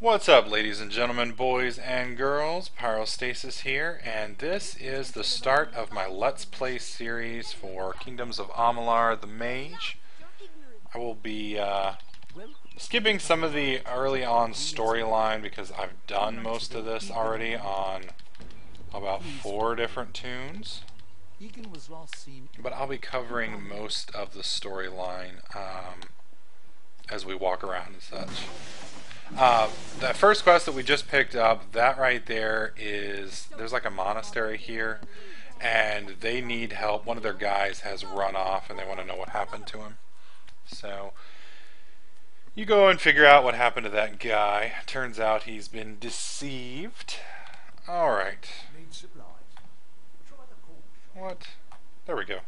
What's up, ladies and gentlemen, boys and girls? Pyrostasis here, and this is the start of my Let's Play series for Kingdoms of Amalur the Mage. I will be skipping some of the early on storyline because I've done most of this already on about 4 different tunes. But I'll be covering most of the storyline as we walk around and such. The first quest that we just picked up, that right there is, there's like a monastery here, and they need help. One of their guys has run off and they want to know what happened to him. So, you go and figure out what happened to that guy. Turns out he's been deceived. Alright. What? There we go.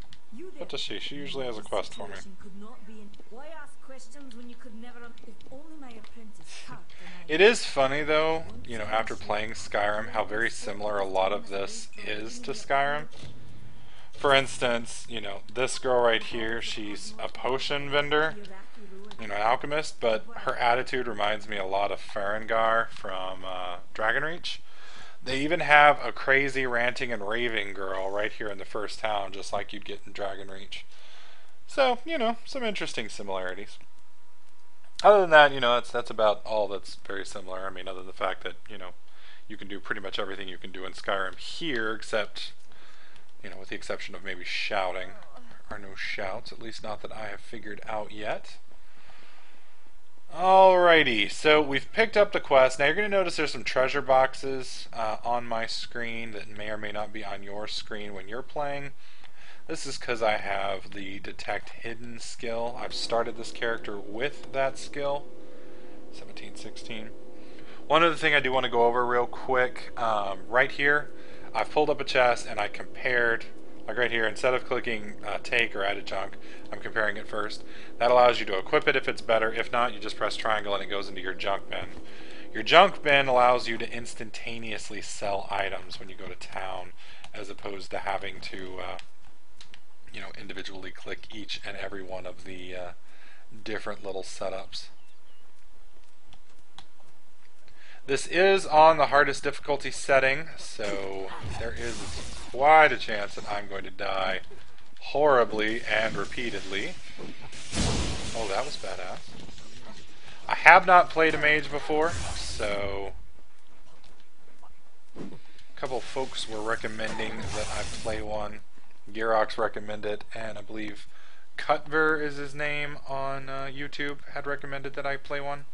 What does she? She usually has a quest for me. It is funny though, you know, after playing Skyrim, how very similar a lot of this is to Skyrim. For instance, you know, this girl right here, she's a potion vendor, you know, an alchemist, but her attitude reminds me a lot of Farengar from Dragonreach. They even have a crazy ranting and raving girl right here in the first town, just like you'd get in Dragonreach. So, you know, some interesting similarities. Other than that, you know, that's about all that's very similar. I mean, other than the fact that, you know, you can do pretty much everything you can do in Skyrim here, except, you know, with the exception of maybe shouting. There are no shouts, at least not that I have figured out yet. Alrighty, so we've picked up the quest. Now you're going to notice there's some treasure boxes on my screen that may or may not be on your screen when you're playing. This is because I have the Detect Hidden skill. I've started this character with that skill. 1716. One other thing I do want to go over real quick. Right here, I've pulled up a chest and I compared, like right here, instead of clicking take or add a junk, I'm comparing it first. That allows you to equip it if it's better. If not, you just press triangle and it goes into your junk bin. Your junk bin allows you to instantaneously sell items when you go to town, as opposed to having to you know, individually click each and every one of the different little setups. This is on the hardest difficulty setting, so there is quite a chance that I'm going to die horribly and repeatedly. Oh, that was badass. I have not played a mage before, so a couple of folks were recommending that I play one. Girox recommended, and I believe Kuvter is his name on YouTube, had recommended that I play one.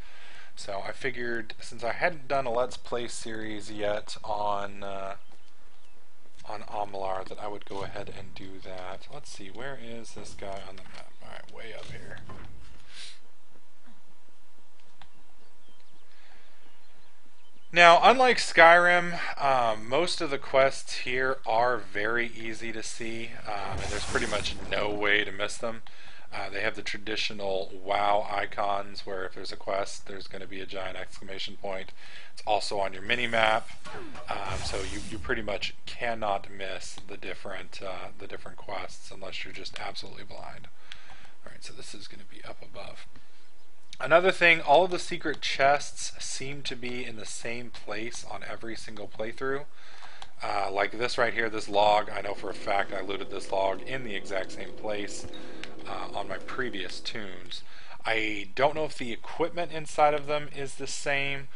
So I figured, since I hadn't done a Let's Play series yet on Amalur, that I would go ahead and do that. Let's see, where is this guy on the map? Alright, way up here. Now, unlike Skyrim, most of the quests here are very easy to see, and there's pretty much no way to miss them. They have the traditional WoW icons, where if there's a quest, there's going to be a giant exclamation point. It's also on your mini-map, so you pretty much cannot miss the different quests unless you're just absolutely blind. Alright, so this is going to be up above. Another thing, all of the secret chests seem to be in the same place on every single playthrough. Like this right here, this log, I know for a fact I looted this log in the exact same place on my previous tunes. I don't know if the equipment inside of them is the same,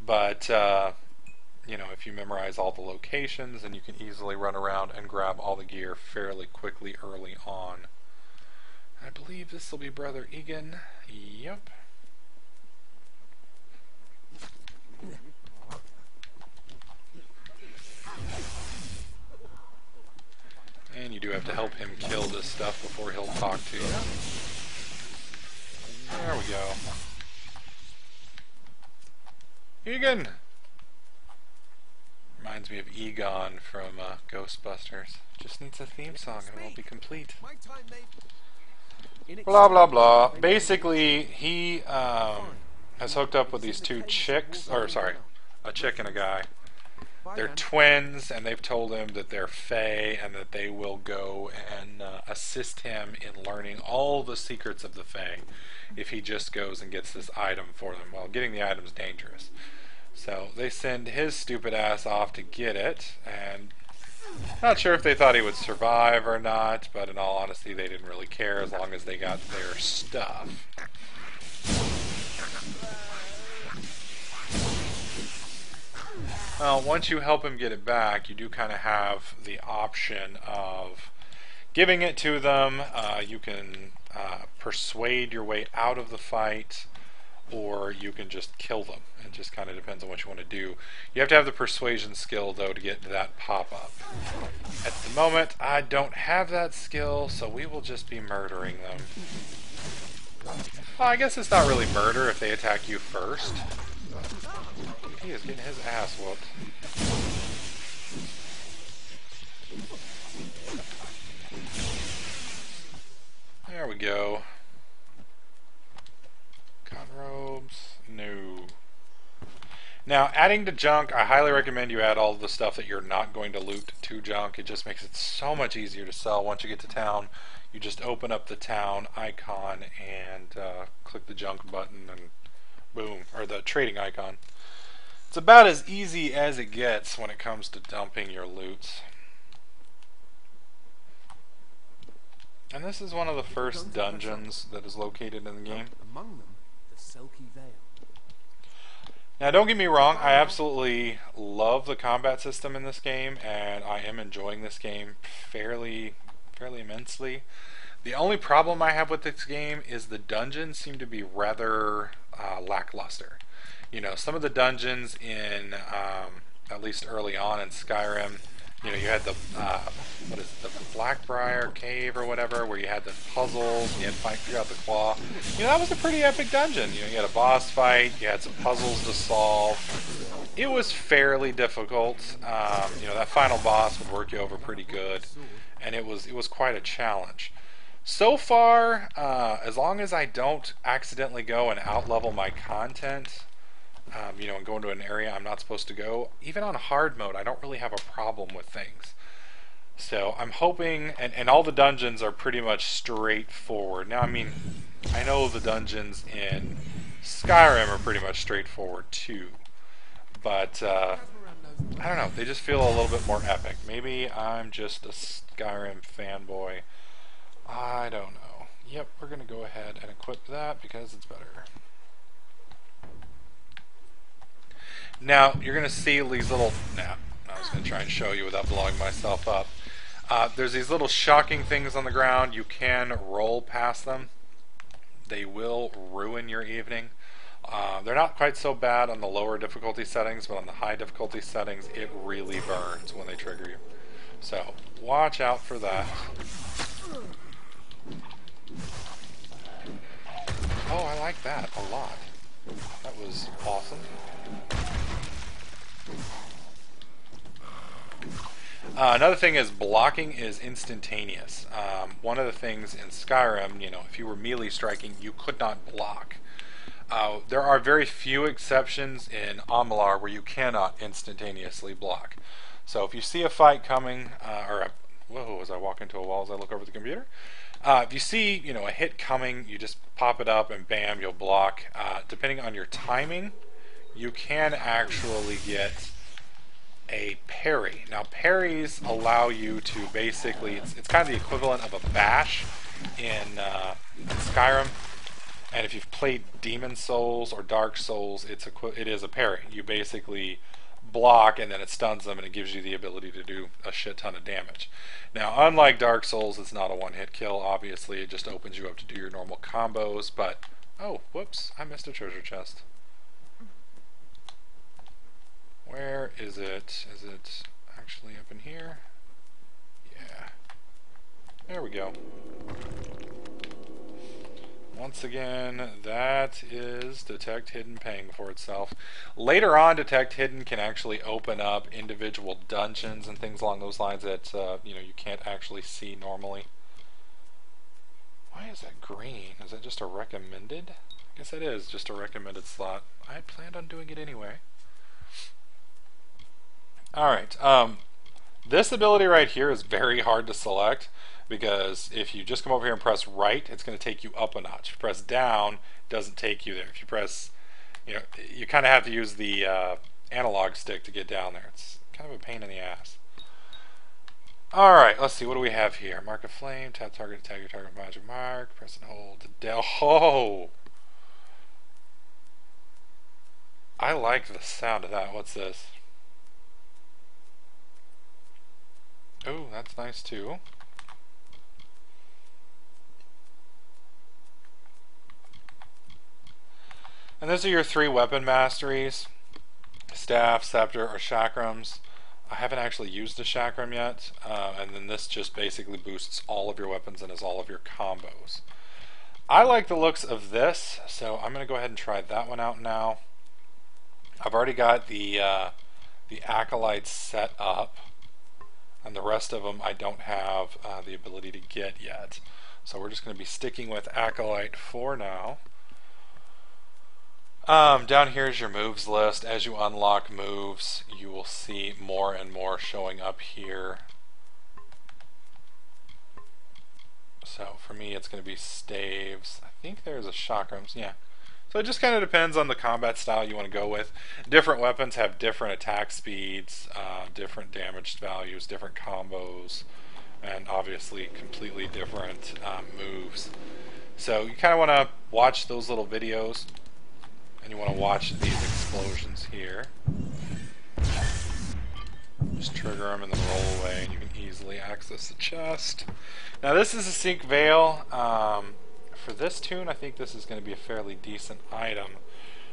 but you know, if you memorize all the locations, then you can easily run around and grab all the gear fairly quickly early on. I believe this will be Brother Egan. Yep. And you do have to help him kill this stuff before he'll talk to you. There we go. Egan! Reminds me of Egon from Ghostbusters. Just needs a theme song and it will be complete. Blah blah blah. Basically, he has hooked up with these two chicks, or sorry, a chick and a guy. they're twins, and they've told him that they're Fae and that they will go and assist him in learning all the secrets of the Fae if he just goes and gets this item for them. Well, getting the item's dangerous. So they send his stupid ass off to get it, and not sure if they thought he would survive or not, but in all honesty, they didn't really care as long as they got their stuff. Well, once you help him get it back, you do kind of have the option of giving it to them. You can persuade your way out of the fight, or you can just kill them. It just kind of depends on what you want to do. You have to have the persuasion skill, though, to get that pop-up. At the moment, I don't have that skill, so we will just be murdering them. Well, I guess it's not really murder if they attack you first. He is getting his ass whooped. There we go. Cotton robes. No. Now, adding to junk, I highly recommend you add all of the stuff that you're not going to loot to junk. It just makes it so much easier to sell. Once you get to town, you just open up the town icon and click the junk button and boom, or the trading icon. It's about as easy as it gets when it comes to dumping your loots. And this is one of the first dungeons that is located in the game. Among them, the Selkie Veil. Now, don't get me wrong, I absolutely love the combat system in this game, and I am enjoying this game fairly immensely. The only problem I have with this game is the dungeons seem to be rather lackluster. You know, some of the dungeons in, at least early on in Skyrim, you know, you had the, what is it, the Blackbriar Cave or whatever, where you had the puzzles, and you had to figure out the claw. You know, that was a pretty epic dungeon. You know, you had a boss fight, you had some puzzles to solve. It was fairly difficult. You know, that final boss would work you over pretty good, and it was quite a challenge. So far, as long as I don't accidentally go and outlevel my content, you know, and go into an area I'm not supposed to go, even on hard mode, I don't really have a problem with things. So I'm hoping, and all the dungeons are pretty much straightforward. Now, I mean, I know the dungeons in Skyrim are pretty much straightforward too, but I don't know, they just feel a little bit more epic. Maybe I'm just a Skyrim fanboy. I don't know. Yep, we're going to go ahead and equip that because it's better. Now, you're going to see these little... Nah, I was going to try and show you without blowing myself up. There's these little shocking things on the ground. You can roll past them. They will ruin your evening. They're not quite so bad on the lower difficulty settings, but on the high difficulty settings, it really burns when they trigger you. So, watch out for that. Oh, I like that a lot. That was awesome. Another thing is blocking is instantaneous. One of the things in Skyrim, you know, if you were melee striking, you could not block. There are very few exceptions in Amalur where you cannot instantaneously block. So if you see a fight coming, whoa, as I walk into a wall as I look over the computer. If you see, you know, a hit coming, you just pop it up and bam, you'll block. Depending on your timing, you can actually get a parry. Now, parries allow you to basically, it's kind of the equivalent of a bash in Skyrim. And if you've played Demon Souls or Dark Souls, it is a parry. You basically block and then it stuns them and it gives you the ability to do a shit ton of damage. Now, unlike Dark Souls, it's not a one-hit kill. Obviously, it just opens you up to do your normal combos. But, oh, whoops, I missed a treasure chest. Where is it? Is it actually up in here? Yeah. There we go. Once again, that is Detect Hidden paying for itself. Later on, Detect Hidden can actually open up individual dungeons and things along those lines that you know, you can't actually see normally. Why is that green? Is that just a recommended? I guess it is just a recommended slot. I planned on doing it anyway. All right. This ability right here is very hard to select because if you just come over here and press right, it's going to take you up a notch. If you press down, it doesn't take you there. If you press, you kind of have to use the analog stick to get down there. It's kind of a pain in the ass. All right, let's see. What do we have here? Mark a flame. Tap target to tag your target magic mark. Press and hold to del. Oh, I like the sound of that. What's this? Oh, that's nice too. And those are your 3 weapon masteries: staff, scepter, or chakrams. I haven't actually used a chakram yet, and then this just basically boosts all of your weapons and is all of your combos. I like the looks of this, so I'm going to go ahead and try that one out now. I've already got the acolytes set up, and the rest of them I don't have the ability to get yet. So we're just going to be sticking with acolyte for now. Down here is your moves list. As you unlock moves, you will see more and more showing up here. So for me, it's going to be staves. I think there's a chakrams. Yeah. So it just kind of depends on the combat style you want to go with. Different weapons have different attack speeds, different damage values, different combos, and obviously completely different moves. So you kind of want to watch those little videos. And you want to watch these explosions here. Just trigger them and then roll away, and you can easily access the chest. Now this is a Sync Veil. For this tune, I think this is going to be a fairly decent item.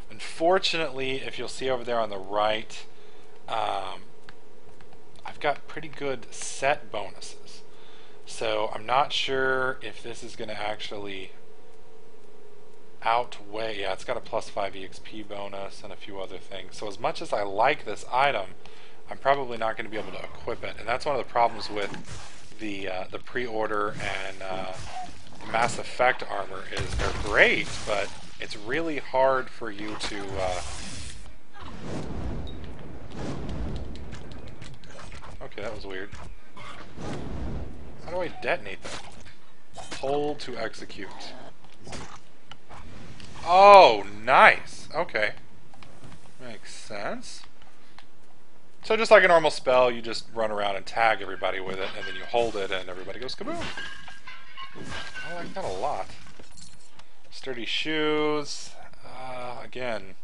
Unfortunately, if you'll see over there on the right, I've got pretty good set bonuses. So I'm not sure if this is going to actually outweigh. Yeah, it's got a plus 5 EXP bonus and a few other things. So as much as I like this item, I'm probably not going to be able to equip it. And that's one of the problems with the pre-order and Mass Effect armor is they're great, but it's really hard for you to okay, that was weird. How do I detonate that? Hold to execute. Oh, nice. Okay. Makes sense. So just like a normal spell, you just run around and tag everybody with it, and then you hold it, and everybody goes kaboom. I like that a lot. Sturdy shoes. Again,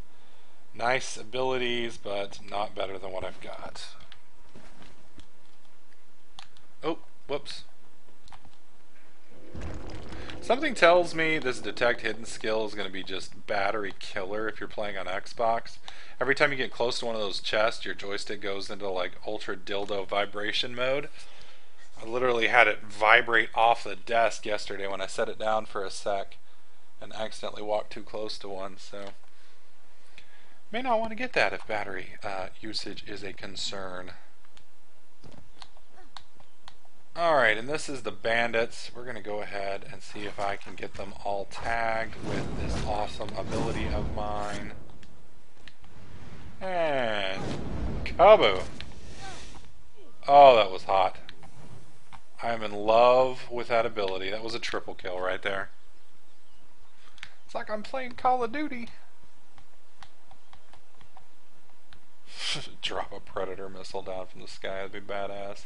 nice abilities, but not better than what I've got. Oh, whoops. Something tells me this detect hidden skill is going to be just battery killer if you're playing on Xbox. Every time you get close to one of those chests, your joystick goes into like ultra dildo vibration mode. I literally had it vibrate off the desk yesterday when I set it down for a sec and accidentally walked too close to one, so may not want to get that if battery usage is a concern. Alright, and this is the Bandits. We're going to go ahead and see if I can get them all tagged with this awesome ability of mine. And kaboom! Oh, that was hot. I am in love with that ability. That was a triple kill right there. It's like I'm playing Call of Duty. Drop a Predator missile down from the sky. That'd be badass.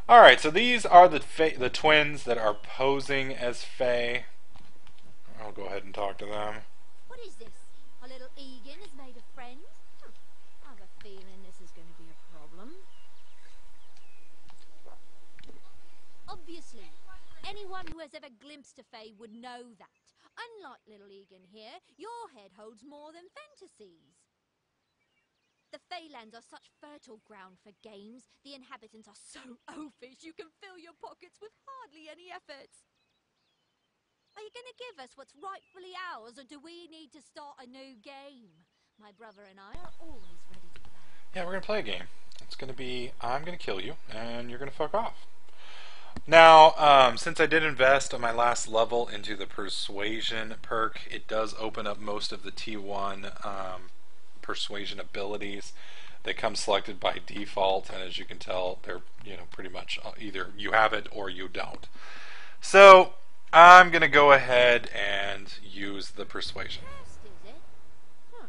Alright, so these are the twins that are posing as Fae. I'll go ahead and talk to them. What is this? Our little Egan has made a friend? I have a feeling this is going to be a problem. Obviously, anyone who has ever glimpsed a Fae would know that. Unlike little Egan here, your head holds more than fantasies. The Feylands are such fertile ground for games. The inhabitants are so oafish you can fill your pockets with hardly any effort. Are you going to give us what's rightfully ours, or do we need to start a new game? My brother and I are always ready to play. Yeah, we're going to play a game. It's going to be, I'm going to kill you, and you're going to fuck off. Now, since I did invest on my last level into the Persuasion perk, it does open up most of the T1 Persuasion abilities. They come selected by default, and as you can tell, they're pretty much either you have it or you don't. So I'm gonna go ahead and use the persuasion. First, is it? Huh.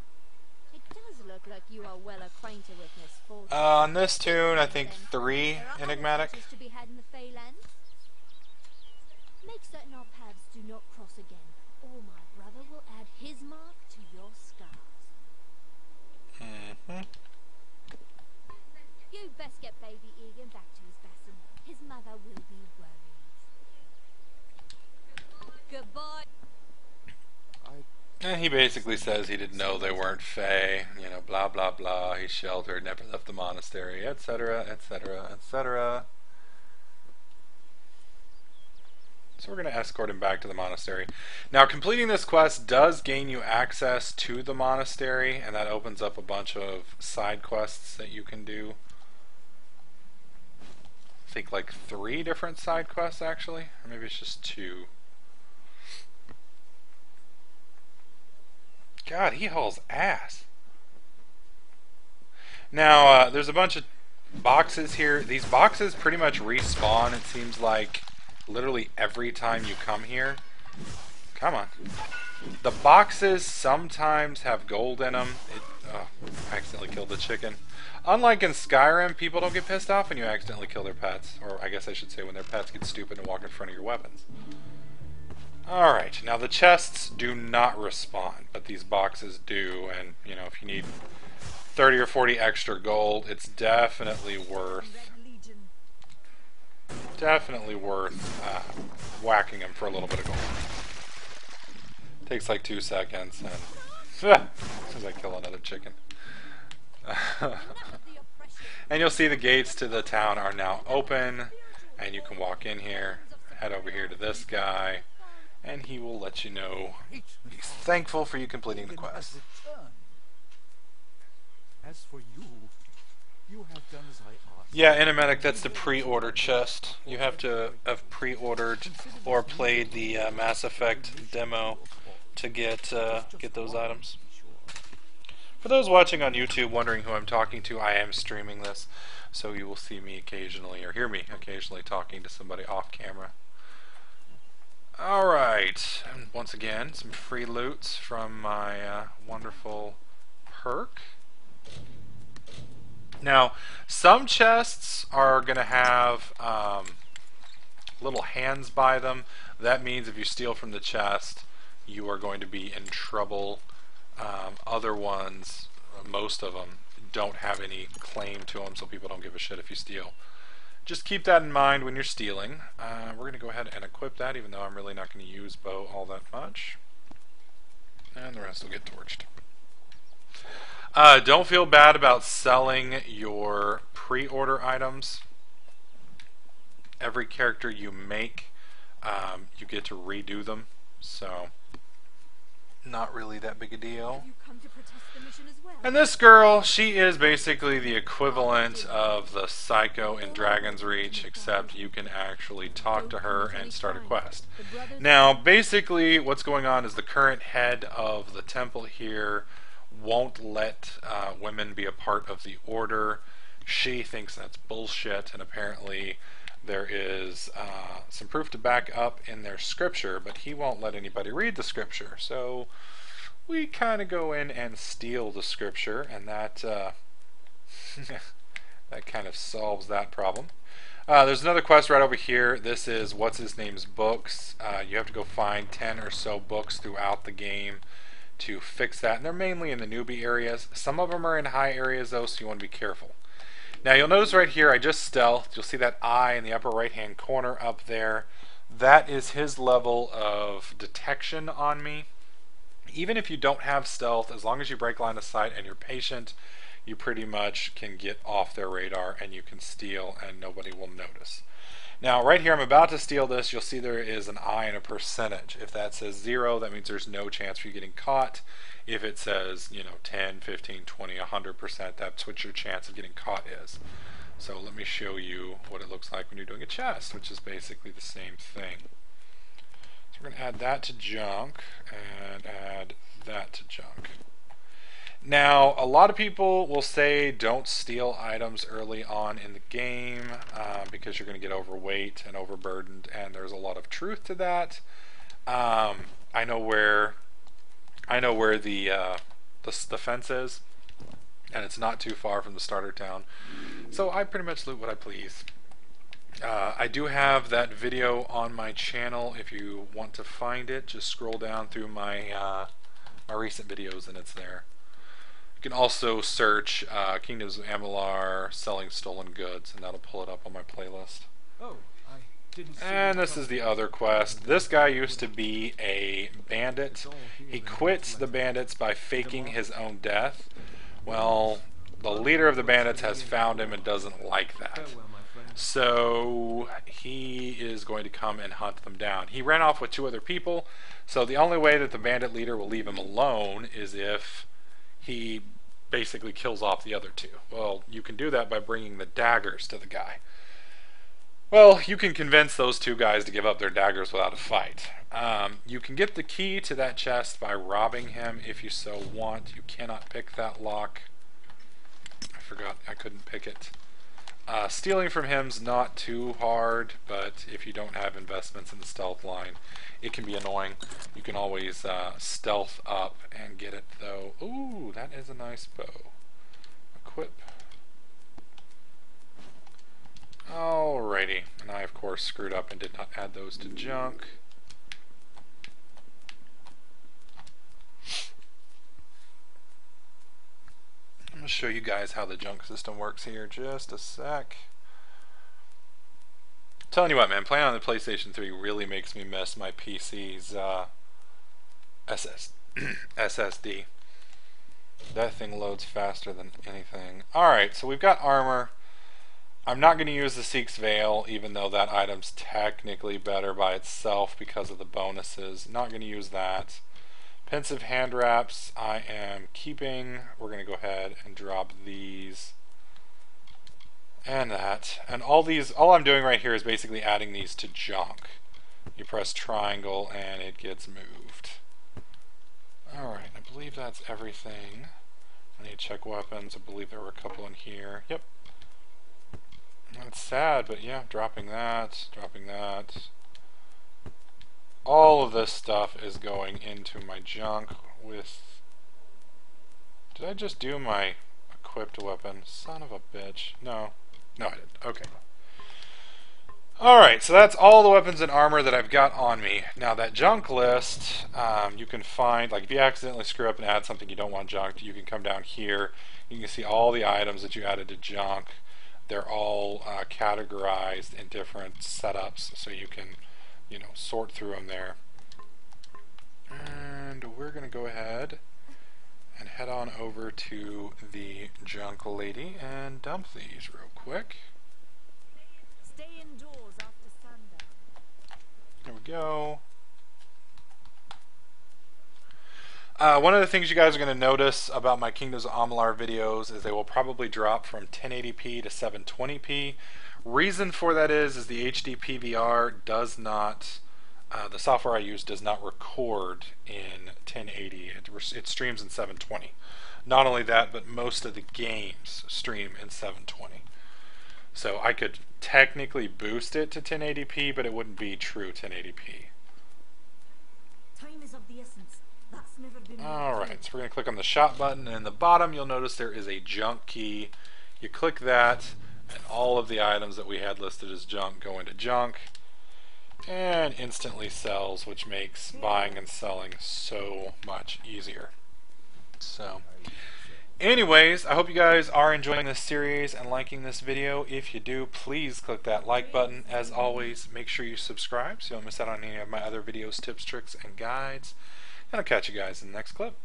It does look like you are well acquainted with misfortune. On this tune, I think Then, 3 there are other enigmatic. treasures to be had in the Feylands. Make certain our paths do not cross again, or my brother will add his mark to your scars. Mm-hmm. You'd best get baby Egan back to his basin. His mother will be worried. Goodbye. And he basically says he didn't know they weren't Fey, blah blah blah. He's sheltered, never left the monastery, etc., etc., etc. So we're going to escort him back to the monastery. Now, completing this quest does gain you access to the monastery, and that opens up a bunch of side quests that you can do. I think like 3 different side quests, actually. Or maybe it's just 2. God, he hauls ass. Now, there's a bunch of boxes here. These boxes pretty much respawn, it seems like, literally every time you come here. Come on. The boxes sometimes have gold in them. I accidentally killed the chicken. Unlike in Skyrim, people don't get pissed off when you accidentally kill their pets. Or I guess I should say when their pets get stupid and walk in front of your weapons. Alright, now the chests do not respawn, but these boxes do, and if you need 30 or 40 extra gold, it's definitely worth whacking them for a little bit of gold. Takes like 2 seconds, and as I kill another chicken. And you'll see the gates to the town are now open, and you can walk in here, head over here to this guy, and he will let you know he's thankful for you completing the quest. As for you, you have done as I asked. Yeah, Animatic, that's the pre-order chest. You have to have pre-ordered or played the Mass Effect demo to get those items. For those watching on YouTube wondering who I'm talking to, I am streaming this, so you will see me occasionally, or hear me occasionally talking to somebody off camera. Alright, and once again, some free loots from my wonderful perk. Now, some chests are going to have little hands by them. That means if you steal from the chest, you are going to be in trouble. Other ones, most of them, don't have any claim to them, so people don't give a shit if you steal. Just keep that in mind when you're stealing. We're going to go ahead and equip that, even though I'm really not going to use bow all that much. And the rest will get torched. Don't feel bad about selling your pre-order items. Every character you make, you get to redo them. So, not really that big a deal. You come to protest the mission as well? And this girl, she is basically the equivalent of the Psycho in Dragon's Reach, except you can actually talk to her and start a quest. Now, basically, what's going on is the current head of the temple here won't let women be a part of the order. She thinks that's bullshit, and apparently there is some proof to back up in their scripture, but he won't let anybody read the scripture. So we kind of go in and steal the scripture, and that that kind of solves that problem. There's another quest right over here. This is What's His Name's books. You have to go find 10 or so books throughout the game to fix that, and they're mainly in the newbie areas. Some of them are in high areas though, so you want to be careful. Now you'll notice right here I just stealthed. You'll see that eye in the upper right hand corner up there. That is his level of detection on me. Even if you don't have stealth, as long as you break line of sight and you're patient, you pretty much can get off their radar and you can steal and nobody will notice. Now right here I'm about to steal this. You'll see there is an eye and a percentage. If that says 0, that means there's no chance for you getting caught. If it says 10, 15, 20, 100%, that's what your chance of getting caught is. So let me show you what it looks like when you're doing a chest, which is basically the same thing. So we're going to add that to junk and add that to junk. Now, a lot of people will say don't steal items early on in the game because you're going to get overweight and overburdened, and there's a lot of truth to that. I know where the fence is, and it's not too far from the starter town, so I pretty much loot what I please. I do have that video on my channel. If you want to find it, just scroll down through my my recent videos, and it's there. You can also search Kingdoms of Amalur selling stolen goods, and that'll pull it up on my playlist. Oh, I didn't see And you this come- is the other quest. This guy used to be a bandit. He quits the bandits by faking his own death. Well, the leader of the bandits has found him and doesn't like that. Farewell, my friend. So he is going to come and hunt them down. He ran off with 2 other people, so the only way that the bandit leader will leave him alone is if he basically kills off the other 2. Well, you can do that by bringing the daggers to the guy. Well, you can convince those 2 guys to give up their daggers without a fight. You can get the key to that chest by robbing him if you so want. You cannot pick that lock. I forgot I couldn't pick it. Stealing from him's not too hard, but if you don't have investments in the stealth line, it can be annoying. You can always stealth up and get it, though. Ooh, that is a nice bow. Equip. Alrighty, and I of course screwed up and did not add those to junk. I'm going to show you guys how the junk system works here. Just a sec. Telling you what, man, playing on the PlayStation 3 really makes me miss my PC's SSD. That thing loads faster than anything. Alright, so we've got armor. I'm not going to use the Seek's Veil, even though that item's technically better by itself because of the bonuses. Not going to use that. Pensive hand wraps I am keeping. We're going to go ahead and drop these and that. And all I'm doing right here is basically adding these to junk. You press triangle and it gets moved. Alright, I believe that's everything. I need to check weapons. I believe there were a couple in here. Yep. That's sad, but yeah, dropping that, dropping that. All of this stuff is going into my junk with... Did I just do my equipped weapon? Son of a bitch. No. No, I didn't. Okay. Alright, so that's all the weapons and armor that I've got on me. Now that junk list, you can find, like if you accidentally screw up and add something you don't want junked, you can come down here. You can see all the items that you added to junk. They're all categorized in different setups, so you can, you know, sort through them there. And we're going to go ahead and head on over to the junk lady and dump these real quick. Stay indoors after sundown. There we go. One of the things you guys are going to notice about my Kingdoms of Amalur videos is they will probably drop from 1080p to 720p. Reason for that is the HD PVR does not, the software I use does not record in 1080. It streams in 720. Not only that, but most of the games stream in 720. So I could technically boost it to 1080p, but it wouldn't be true 1080p. Time is of the essence. That's never been Alright, so we're going to click on the shop button, and in the bottom you'll notice there is a junk key. You click that, and all of the items that we had listed as junk go into junk, and instantly sells, which makes buying and selling so much easier. So, anyways, I hope you guys are enjoying this series and liking this video. If you do, please click that like button. As always, make sure you subscribe so you don't miss out on any of my other videos, tips, tricks, and guides. And I'll catch you guys in the next clip.